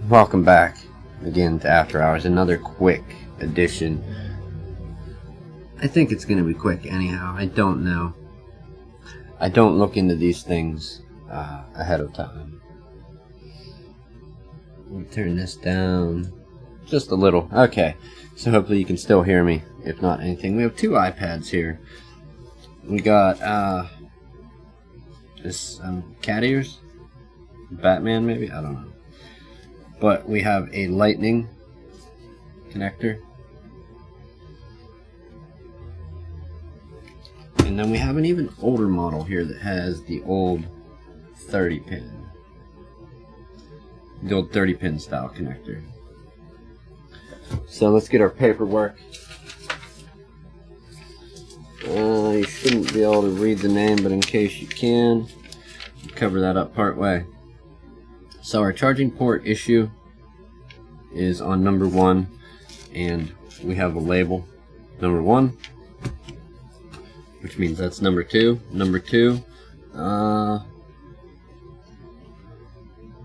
Welcome back again to After Hours, another quick edition. I think it's going to be quick anyhow. I don't know. I don't look into these things ahead of time. Let me turn this down just a little. Okay, so hopefully you can still hear me. If not anything, we have two iPads here. We got this cat ears, Batman maybe, I don't know. But we have a lightning connector. And then we have an even older model here that has the old 30 pin. The old 30 pin style connector. So let's get our paperwork. You shouldn't be able to read the name, but in case you can, cover that up part way. So our charging port issue is on number 1, and we have a label, number 1, which means that's number 2. Number 2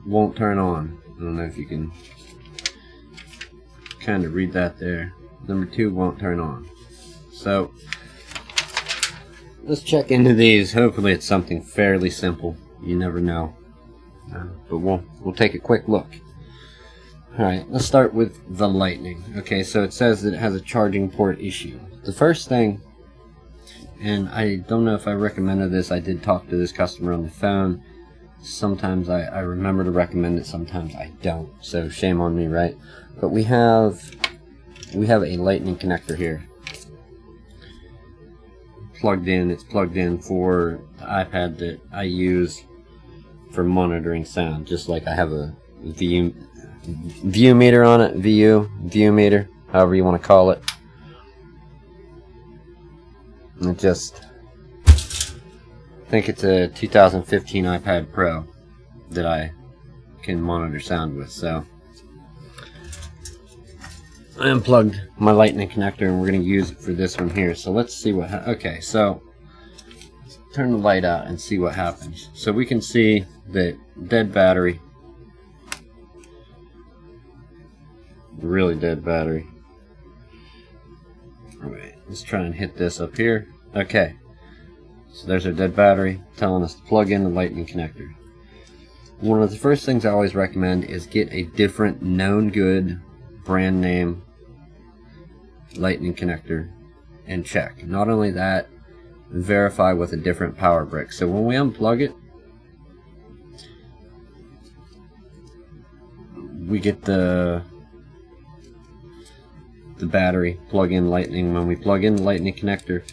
won't turn on. I don't know if you can kind of read that there. Number 2 won't turn on. So let's check into these. Hopefully it's something fairly simple. You never know. But we'll take a quick look. Alright, let's start with the lightning. Okay, so it says that it has a charging port issue. The first thing, and I don't know if I recommended this, I did talk to this customer on the phone. Sometimes I remember to recommend it, sometimes I don't. So shame on me, right? But we have a lightning connector here. Plugged in, it's plugged in for the iPad that I use for monitoring sound, just like I have a view meter on it, view meter, however you want to call it. And just I think it's a 2015 iPad Pro that I can monitor sound with. So I unplugged my lightning connector and we're going to use it for this one here. So let's see what okay, so let's turn the light out and see what happens. So we can see that dead battery, really dead battery. Alright, let's try and hit this up here. Okay, so there's our dead battery telling us to plug in the lightning connector. One of the first things I always recommend is get a different known good brand name lightning connector and check. Not only that, verify with a different power brick. So when we unplug it, we get the battery, plug in lightning. When we plug in the lightning connector,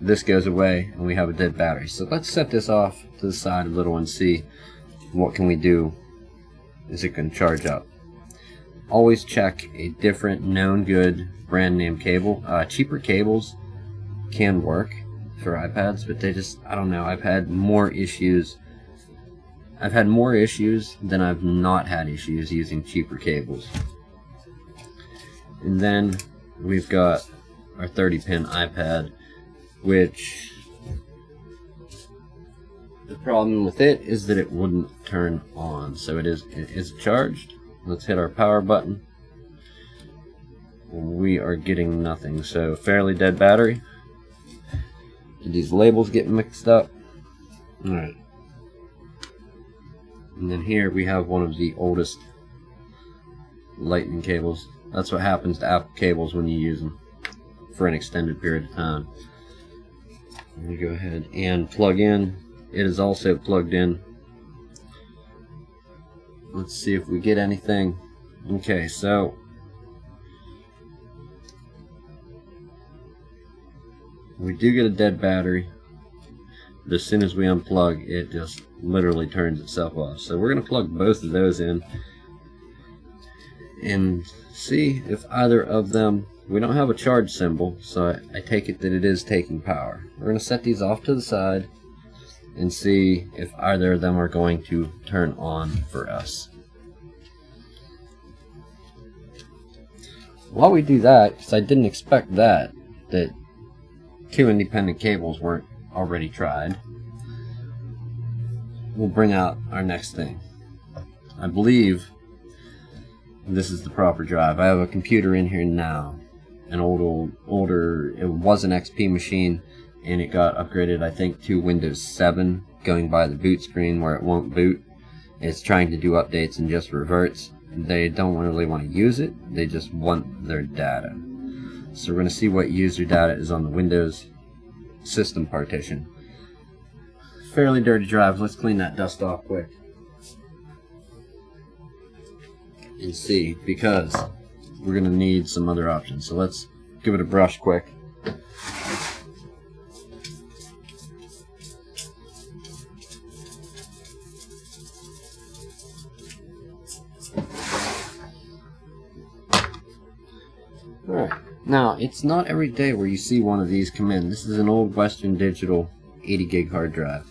this goes away and we have a dead battery. So let's set this off to the side a little and see what can we do. Is it going to charge up? Always check a different known good brand name cable. Cheaper cables can work for iPads, but they just, I don't know, I've had more issues than I've not had issues using cheaper cables. And then we've got our 30 pin iPad, which the problem with it is that it wouldn't turn on. So it is charged. Let's hit our power button. We are getting nothing. So fairly dead battery. Did these labels get mixed up? Alright. And then here we have one of the oldest lightning cables. That's what happens to Apple cables when you use them for an extended period of time. Let me go ahead and plug in. It is also plugged in. Let's see if we get anything. Okay, so we do get a dead battery, but as soon as we unplug, it just literally turns itself off. So we're going to plug both of those in and see if either of them, we don't have a charge symbol, so I take it that it is taking power. We're going to set these off to the side and see if either of them are going to turn on for us. While we do that, because I didn't expect that 2 independent cables weren't already tried, we'll bring out our next thing. I believe this is the proper drive. I have a computer in here now, an older, it was an XP machine, and it got upgraded, I think, to Windows 7, going by the boot screen where it won't boot. It's trying to do updates and just reverts. They don't really want to use it, they just want their data. So we're going to see what user data is on the Windows system partition. Fairly dirty drive. Let's clean that dust off quick and see, because we're going to need some other options. So let's give it a brush quick. Alright, now it's not every day where you see one of these come in. This is an old Western Digital 80 gig hard drive.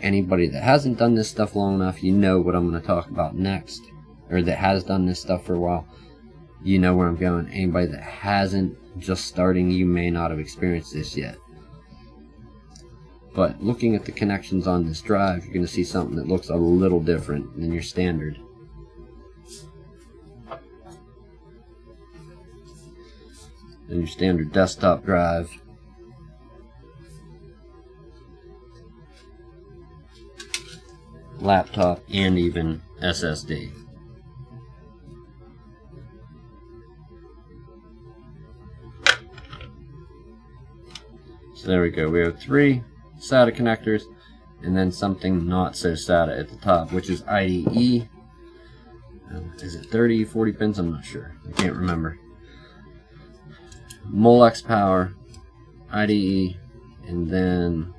Anybody that hasn't done this stuff long enough, you know what I'm going to talk about next, or that has done this stuff for a while, you know where I'm going. Anybody that hasn't, just starting, you may not have experienced this yet. But looking at the connections on this drive, you're going to see something that looks a little different than your standard. Than your standard desktop drive. Laptop, and even SSD. So there we go. We have 3 SATA connectors, and then something not so SATA at the top, which is IDE. Is it 30, 40 pins? I'm not sure. I can't remember. Molex power, IDE, and then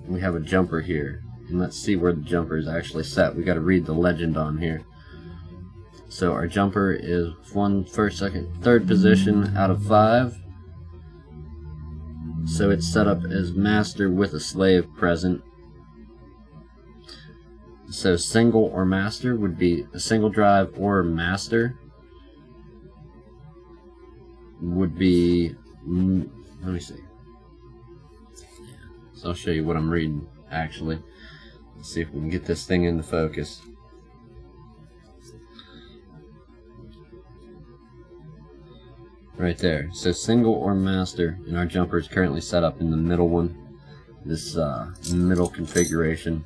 we have a jumper here. And let's see where the jumper is actually set. We got to read the legend on here. So our jumper is 1, 1st, 2nd, 3rd position out of 5. So it's set up as master with a slave present. So single or master would be a single drive, or master would be, let me see. So I'll show you what I'm reading actually. Let's see if we can get this thing into focus. Right there. So single or master, and our jumper is currently set up in the middle one. This middle configuration.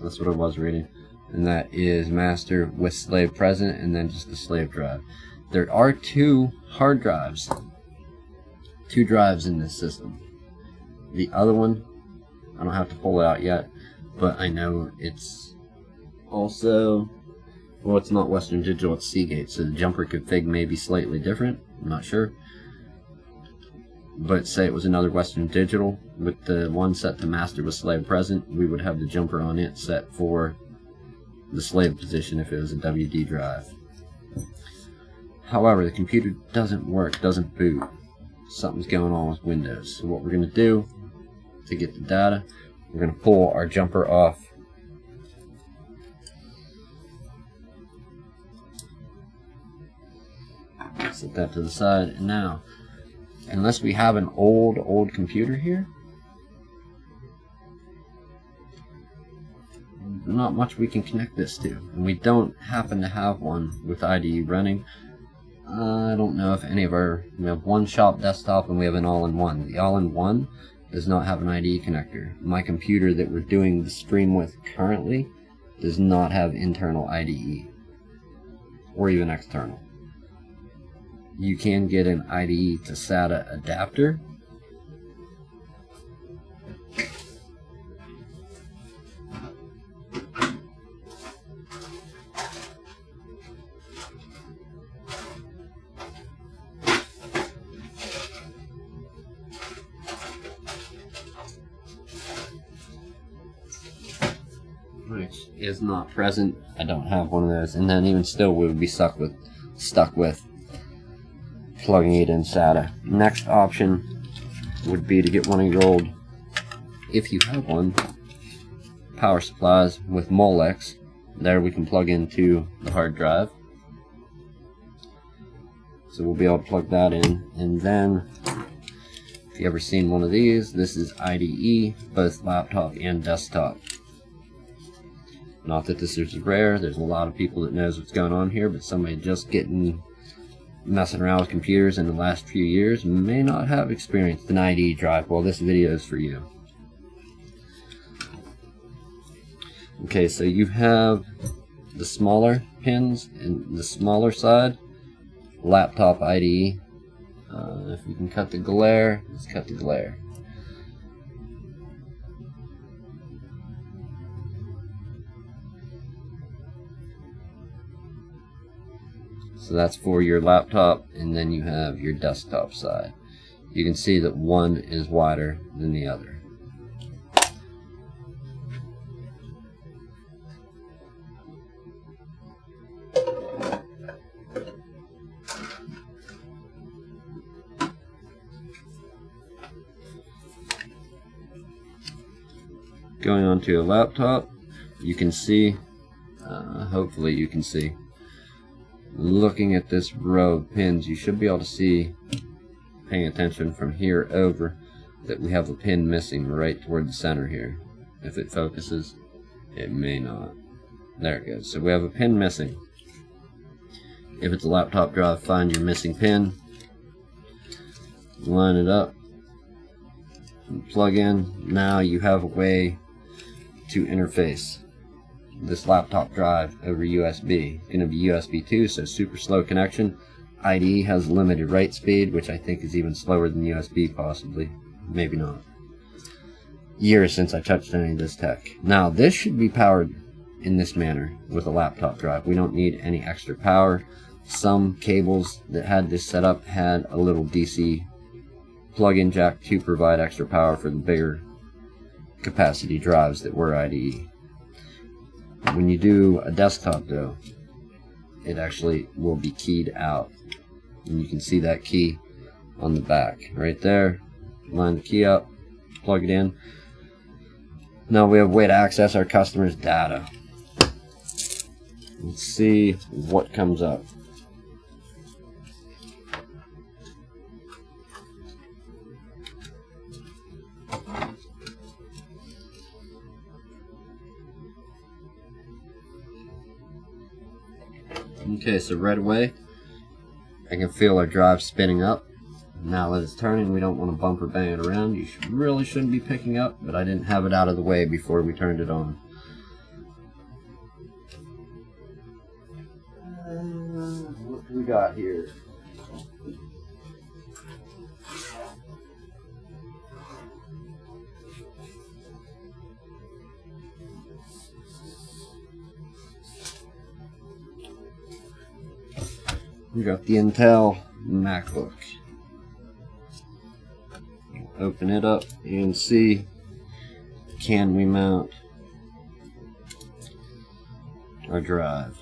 That's what I was reading. And that is master with slave present, and then just the slave drive. There are 2 hard drives. 2 drives in this system. The other one, I don't have to pull it out yet, but I know it's also, well, it's not Western Digital, it's Seagate, so the jumper config may be slightly different. I'm not sure. But say it was another Western Digital with the one set to master with slave present, we would have the jumper on it set for the slave position if it was a WD drive. However, the computer doesn't work, doesn't boot. Something's going on with Windows. So what we're going to do to get the data, we're going to pull our jumper off. Set that to the side. And now, unless we have an old computer here, not much we can connect this to. And we don't happen to have one with IDE running. I don't know if any of our, we have one shop desktop and we have an all-in-one. The all-in-one does not have an IDE connector. My computer that we're doing the stream with currently does not have internal IDE, or even external. You can get an IDE to SATA adapter. Which is not present. I don't have one of those, and then even still we would be stuck with plugging it in SATA. Next option would be to get one of your old, if you have one, power supplies with Molex. There we can plug into the hard drive. So we'll be able to plug that in, and then if you ever seen one of these, this is IDE, both laptop and desktop. Not that this is rare, there's a lot of people that knows what's going on here, but somebody just getting messing around with computers in the last few years may not have experienced an IDE drive. Well, this video is for you. Okay, so you have the smaller pins in the smaller side, laptop IDE. If we can cut the glare, let's cut the glare. So that's for your laptop, and then you have your desktop side. You can see that one is wider than the other. Going on to a laptop, you can see, hopefully you can see, looking at this row of pins, you should be able to see, paying attention from here over, that we have a pin missing right toward the center here. If it focuses, it may not. There it goes. So we have a pin missing. If it's a laptop drive, find your missing pin, line it up, and plug in. Now you have a way to interface this laptop drive over USB. It's going to be USB 2, so super slow connection. IDE has limited write speed, which I think is even slower than USB, possibly. Maybe not. Years since I touched any of this tech. Now, this should be powered in this manner with a laptop drive. We don't need any extra power. Some cables that had this set up had a little DC plug-in jack to provide extra power for the bigger capacity drives that were IDE. When you do a desktop though, it actually will be keyed out, and you can see that key on the back right there. Line the key up, plug it in. Now we have a way to access our customers' data. Let's see what comes up. Okay, so right away I can feel our drive spinning up. Now that it's turning, we don't want to bump or bang it around. You really shouldn't be picking up, but I didn't have it out of the way before we turned it on. What do we got here? We got the Intel MacBook. Open it up and see, can we mount our drive?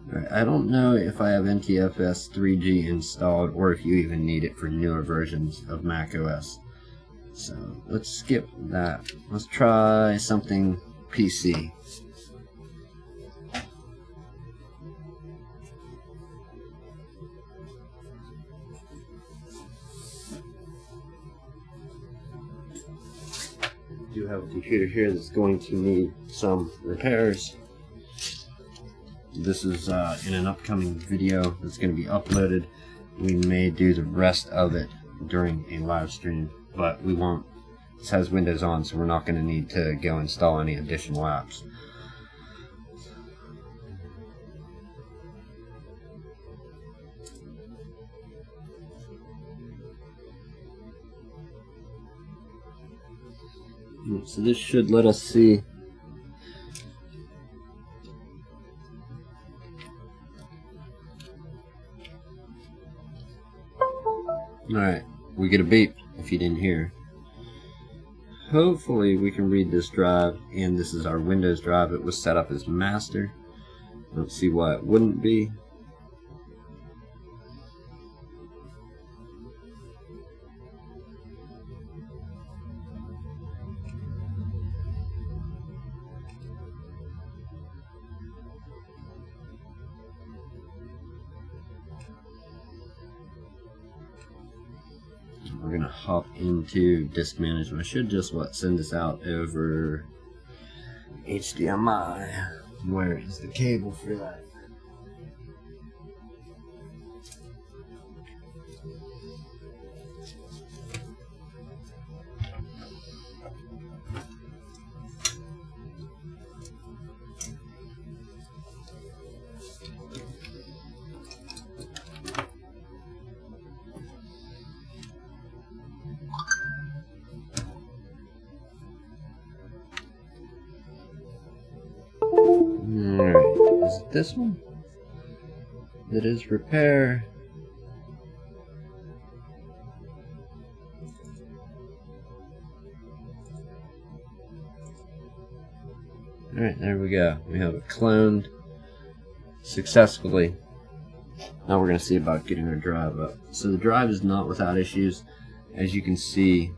Alright, I don't know if I have NTFS 3G installed or if you even need it for newer versions of macOS. So let's skip that. Let's try something PC. I do have a computer here that's going to need some repairs. This is in an upcoming video that's going to be uploaded. We may do the rest of it during a live stream, but we won't This has Windows on, so we're not going to need to go install any additional apps. So this should let us see alright, we get a beep if you didn't hear. Hopefully we can read this drive, and this is our Windows drive. It was set up as master. I don't see why it wouldn't be. We're going to hop into disk management. I should just send this out over HDMI. Where is the cable for that? Alright, is it this one? It is repair. Alright, there we go. We have it cloned successfully. Now we're going to see about getting our drive up. So the drive is not without issues. As you can see,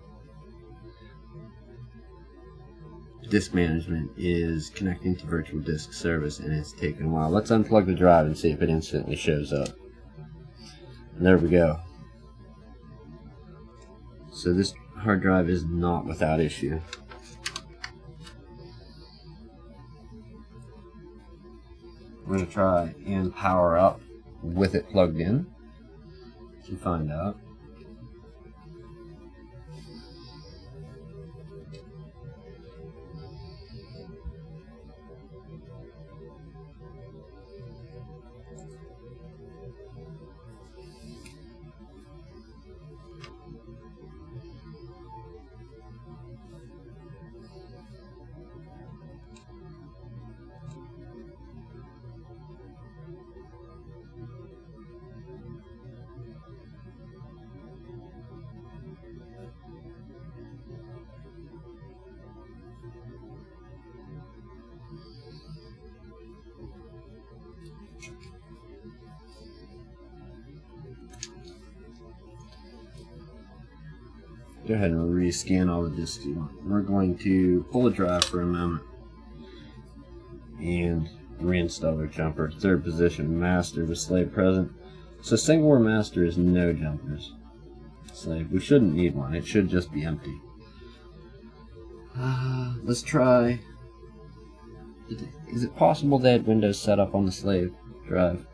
disk management is connecting to virtual disk service, and it's taking a while. Let's unplug the drive and see if it instantly shows up. And there we go. So this hard drive is not without issue. I'm going to try and power up with it plugged in to find out. Go ahead and rescan all the disks you want. We're going to pull the drive for a moment and reinstall our jumper. Third position, master with slave present. So single or master is no jumpers. Slave, we shouldn't need one. It should just be empty. Let's try. Is it possible they had Windows set up on the slave drive?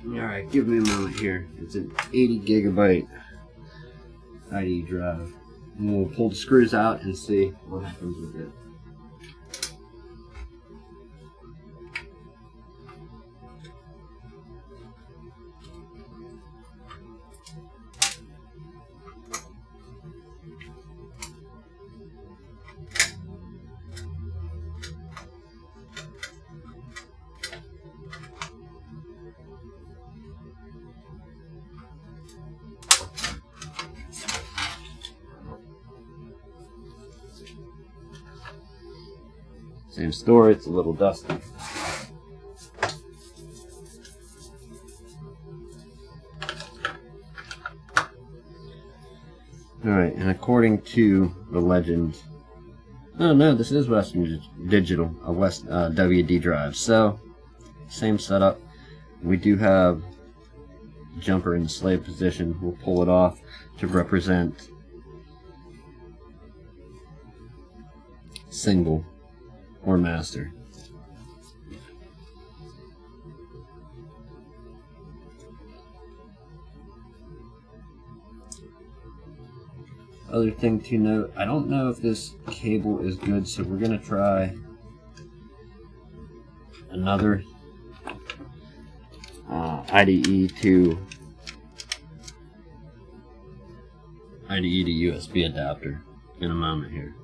Alright, give me a moment here. It's an 80 gigabyte IDE drive. And we'll pull the screws out and see what happens with it. Same story, it's a little dusty. Alright, and according to the legend, oh no, this is Western Digital, a WD drive. So, same setup. We do have jumper in the slave position. We'll pull it off to represent single or master. Other thing to note, I don't know if this cable is good, so we're going to try another IDE to USB adapter in a moment here.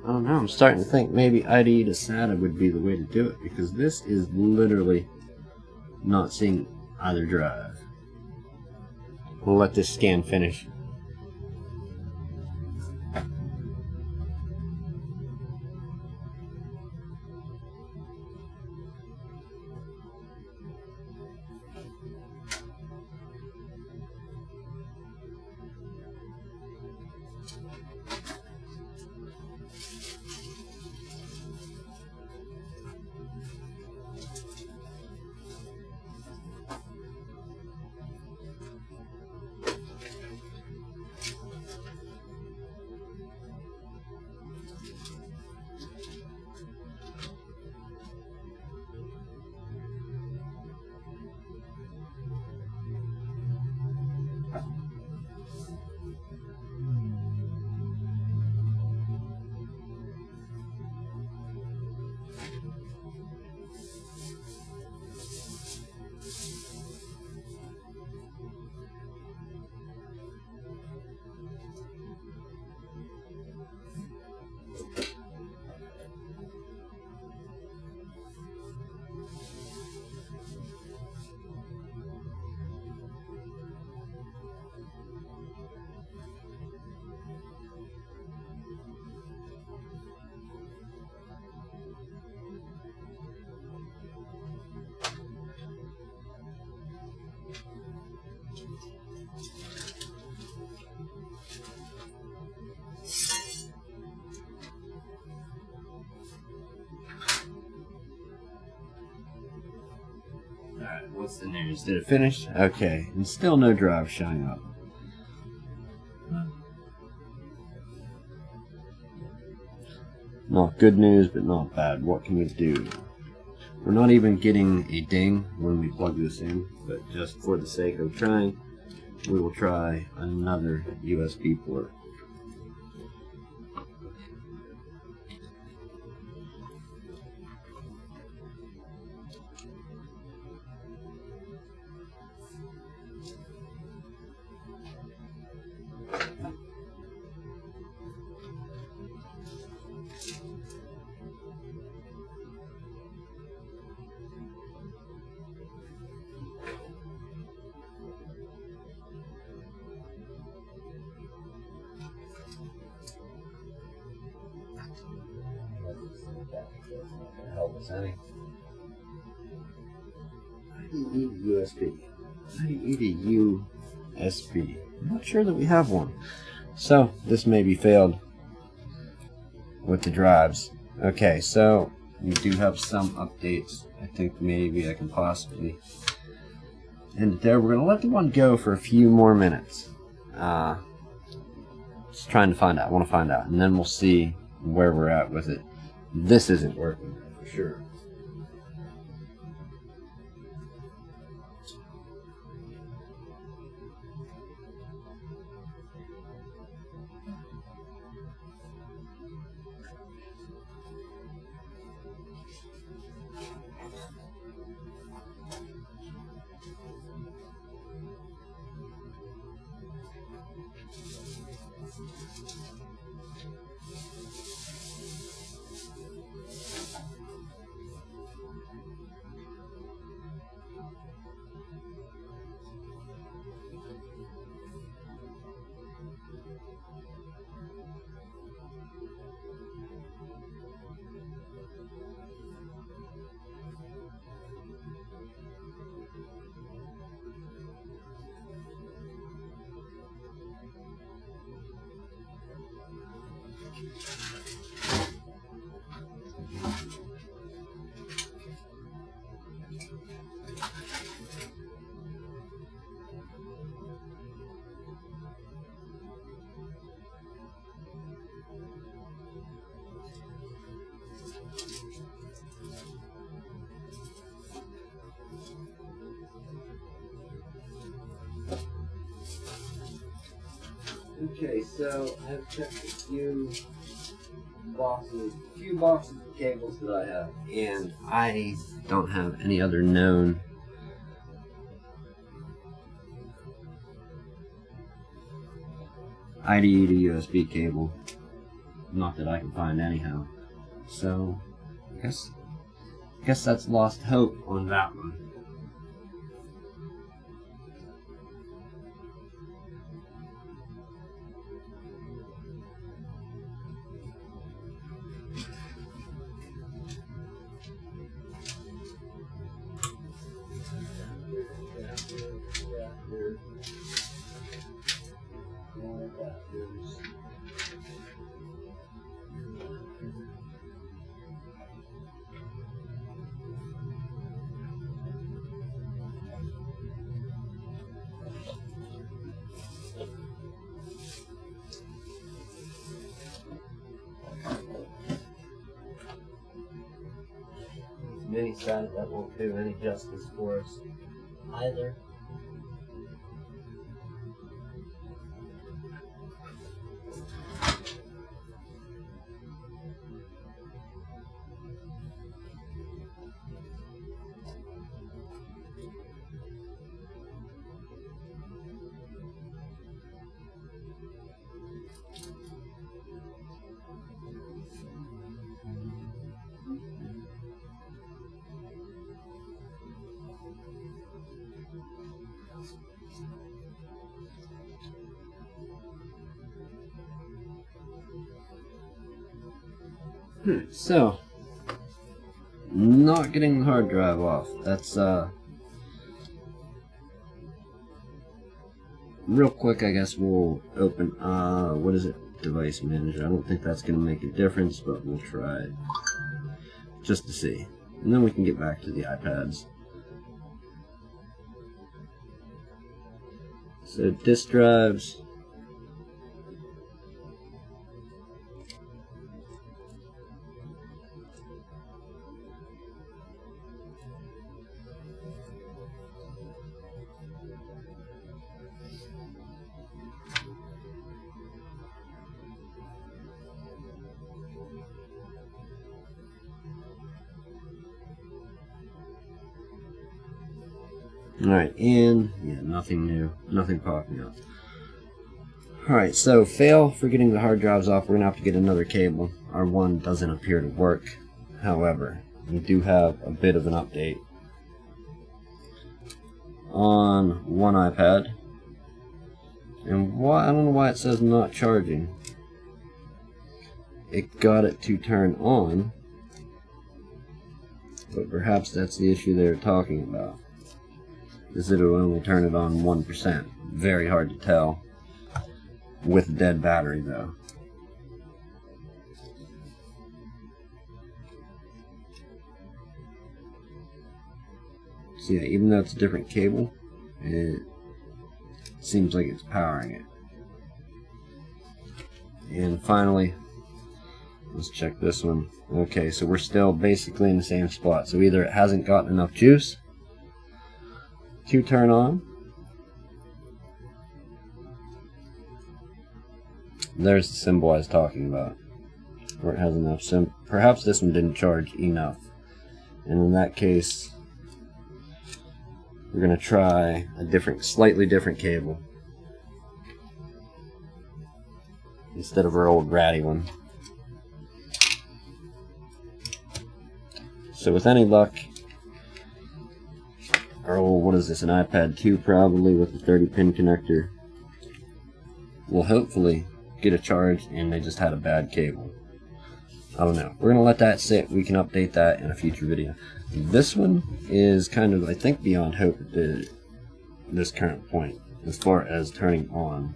I don't know, I'm starting to think maybe IDE to SATA would be the way to do it, because this is literally not seeing either drive. We'll let this scan finish. Alright, what's the news? Did it finish? Okay, and still no drive showing up. Not good news, but not bad. What can we do? We're not even getting a ding when we plug this in, but just for the sake of trying, we will try another USB port. Help us any. IDE to USB. IDE to USB. I'm not sure that we have one. So this may be failed with the drives. Okay, so we do have some updates. I think maybe I can possibly end it there. We're going to let the one go for a few more minutes. Just trying to find out. I want to find out. And then we'll see where we're at with it. This isn't working for sure. Okay, so I've checked a few boxes of cables that I have, and I don't have any other known IDE to USB cable. Not that I can find anyhow. So, I guess that's lost hope on that one. Mini side that won't do any justice for us either. So, not getting the hard drive off. That's, real quick, I guess we'll open, what is it? Device Manager. I don't think that's going to make a difference, but we'll try it just to see. And then we can get back to the iPads. So, disk drives. Alright, and yeah, nothing new, nothing popping up. Alright, so fail for getting the hard drives off. We're going to have to get another cable. Our one doesn't appear to work. However, we do have a bit of an update on one iPad. And I don't know why it says not charging. It got it to turn on, but perhaps that's the issue they were talking about. Is that it will only turn it on 1%. Very hard to tell with a dead battery though. So yeah, even though it's a different cable, it seems like it's powering it. And finally, let's check this one. Okay, so we're still basically in the same spot. So either it hasn't gotten enough juice to turn on. There's the symbol I was talking about, where it has enough. So perhaps this one didn't charge enough. And in that case, we're going to try a slightly different cable instead of our old ratty one. So with any luck, our old, what is this, an iPad 2 probably with a 30-pin connector, will hopefully get a charge, and they just had a bad cable. I don't know. We're going to let that sit. We can update that in a future video. This one is kind of, I think, beyond hope at this current point as far as turning on.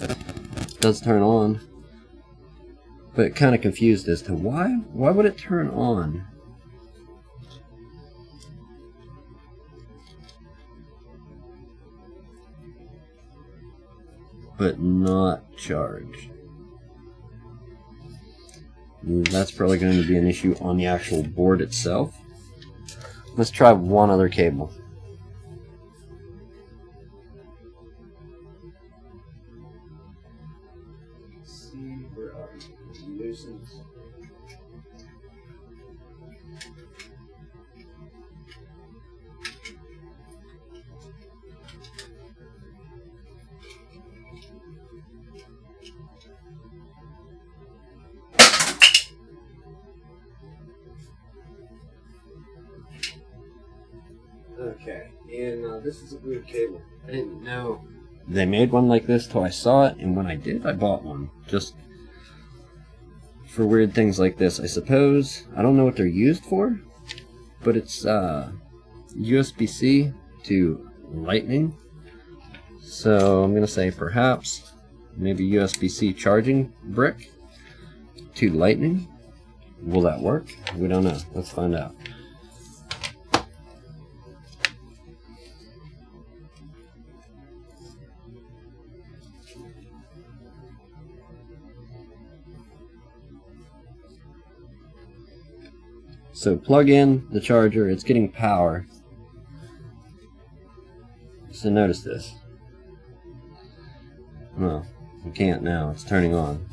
It does turn on, but kind of confused as to why would it turn on but not charge. That's probably going to be an issue on the actual board itself. Let's try one other cable. Where are you? Nuisance. Okay, and this is a weird cable. I didn't know they made one like this till I saw it, and when I did, I bought one. Just for weird things like this, I suppose. I don't know what they're used for, but it's USB-C to Lightning. So I'm going to say perhaps maybe USB-C charging brick to Lightning. Will that work? We don't know. Let's find out. So plug in the charger, it's getting power. So notice this. Well, we can't now, it's turning on.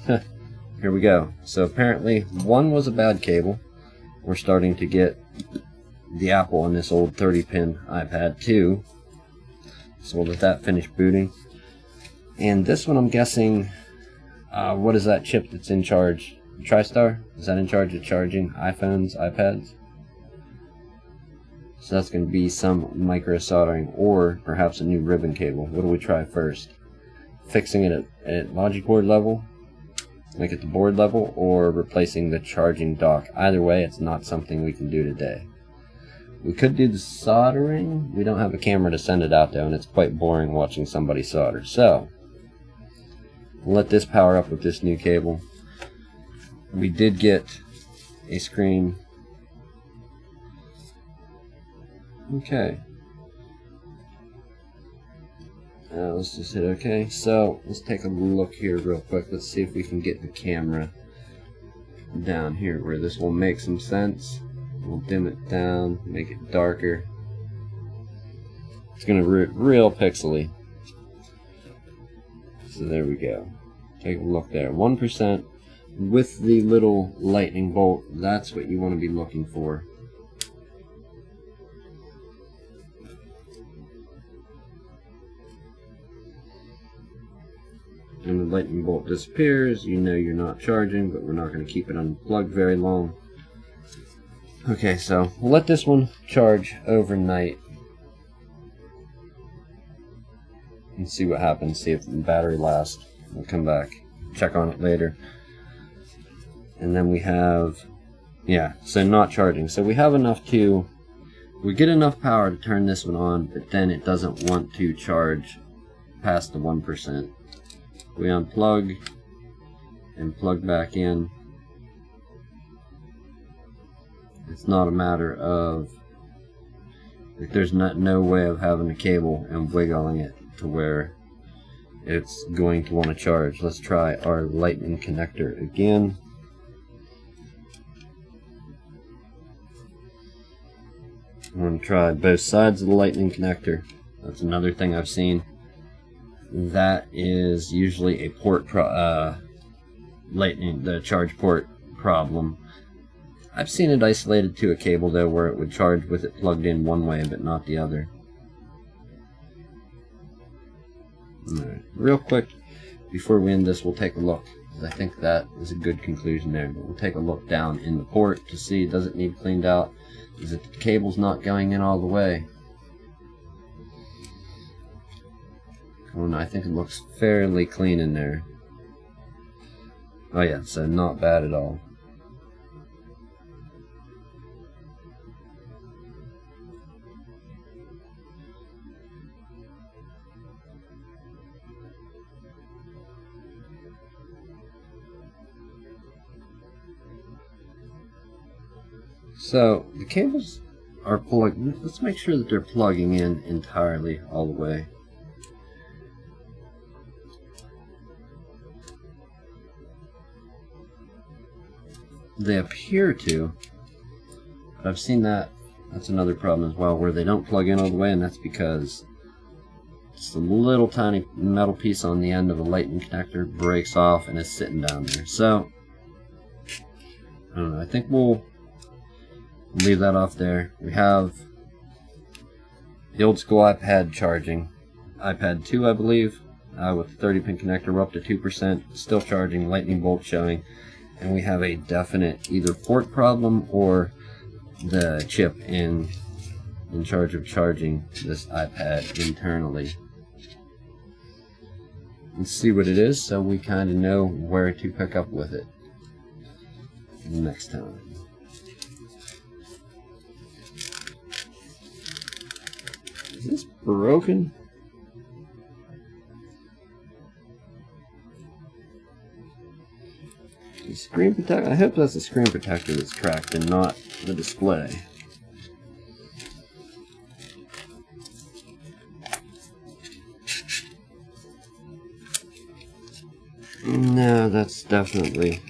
Here we go. So apparently one was a bad cable. We're starting to get the Apple on this old 30-pin iPad 2. So we'll let that finish booting. And this one I'm guessing, what is that chip that's in charge? TriStar? Is that in charge of charging iPhones, iPads? So that's going to be some micro soldering or perhaps a new ribbon cable. What do we try first? Fixing it at logic board level, like at the board level, or replacing the charging dock. Either way, it's not something we can do today. We could do the soldering. We don't have a camera to send it out though, and it's quite boring watching somebody solder. So we'll let this power up with this new cable. We did get a screen. Okay. Let's just hit OK. So let's take a look here real quick. Let's see if we can get the camera down here where this will make some sense. We'll dim it down, make it darker. It's going to real pixely. So there we go. Take a look there. 1%. With the little lightning bolt, that's what you want to be looking for. And the lightning bolt disappears, you know you're not charging, but we're not going to keep it unplugged very long. Okay, so we'll let this one charge overnight and see what happens, see if the battery lasts. We'll come back, check on it later. And then we have, yeah, so not charging. So we have enough to, we get enough power to turn this one on, but then it doesn't want to charge past the 1%. We unplug and plug back in. It's not a matter of, like, there's no way of having a cable and wiggling it to where it's going to want to charge. Let's try our lightning connector again. I'm going to try both sides of the lightning connector. That's another thing I've seen. That is usually a port lightning, the charge port problem. I've seen it isolated to a cable though, where it would charge with it plugged in one way but not the other. Alright, real quick before we end this, we'll take a look. I think that is a good conclusion there. But we'll take a look down in the port to see, does it need cleaned out? Is it the cable's not going in all the way? Oh no, I think it looks fairly clean in there. Oh yeah, so not bad at all. So the cables are plugged. Let's make sure that they're plugging in entirely all the way. They appear to, but I've seen that. That's another problem as well, where they don't plug in all the way, and that's because Just a little tiny metal piece on the end of the lightning connector breaks off and is sitting down there. So, I don't know, I think we'll leave that off there. We have the old school iPad charging. iPad 2, I believe, with the 30-pin connector, we're up to 2%, still charging, lightning bolt showing, and we have a definite either port problem or the chip in charge of charging this iPad internally. Let's see what it is so we kind of know where to pick up with it next time. Is this broken? The screen protector? I hope that's the screen protector that's cracked and not the display. No, that's definitely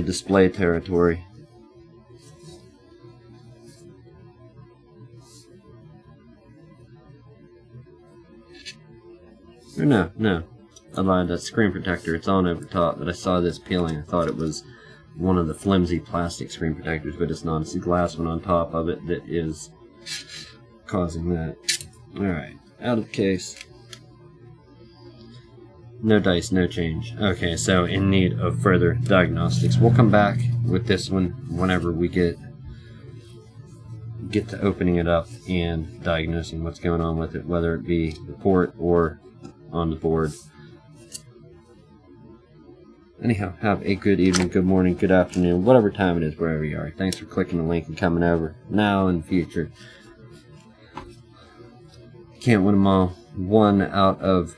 display territory. Or no. I lied, that's screen protector. It's on over top, but I saw this peeling. I thought it was one of the flimsy plastic screen protectors, but it's not. It's the glass one on top of it that is causing that. Alright, out of the case. No dice, no change. Okay, so in need of further diagnostics. We'll come back with this one whenever we get to opening it up and diagnosing what's going on with it, whether it be the port or on the board. Anyhow, have a good evening, good morning, good afternoon, whatever time it is, wherever you are. Thanks for clicking the link and coming over now and future. Can't win them all. 1 out of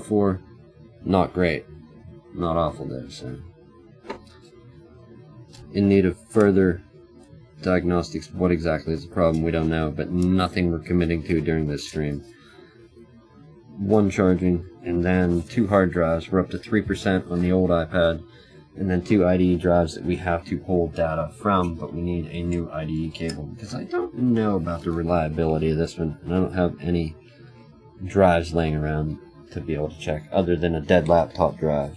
4. Not great. Not awful though, so. In need of further diagnostics. What exactly is the problem? We don't know, but nothing we're committing to during this stream. 1 charging, and then 2 hard drives. We're up to 3% on the old iPad, and then 2 IDE drives that we have to pull data from, but we need a new IDE cable, because I don't know about the reliability of this one, and I don't have any drives laying around to be able to check, other than a dead laptop drive.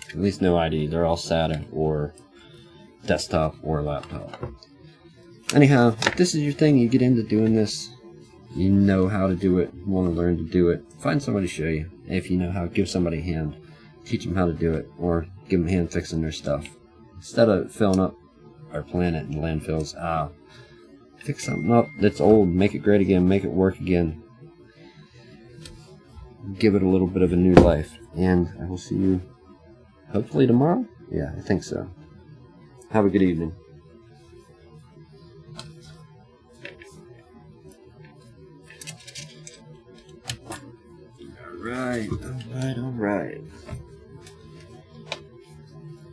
At least no IDE. They're all SATA or desktop or laptop. Anyhow, if this is your thing, you get into doing this, you know how to do it, want to learn to do it, find somebody to show you. If you know how, give somebody a hand. Teach them how to do it, or give them a hand fixing their stuff. Instead of filling up our planet in landfills, fix something up that's old, make it great again, make it work again. Give it a little bit of a new life. And I will see you hopefully tomorrow? Yeah, I think so. Have a good evening. Alright.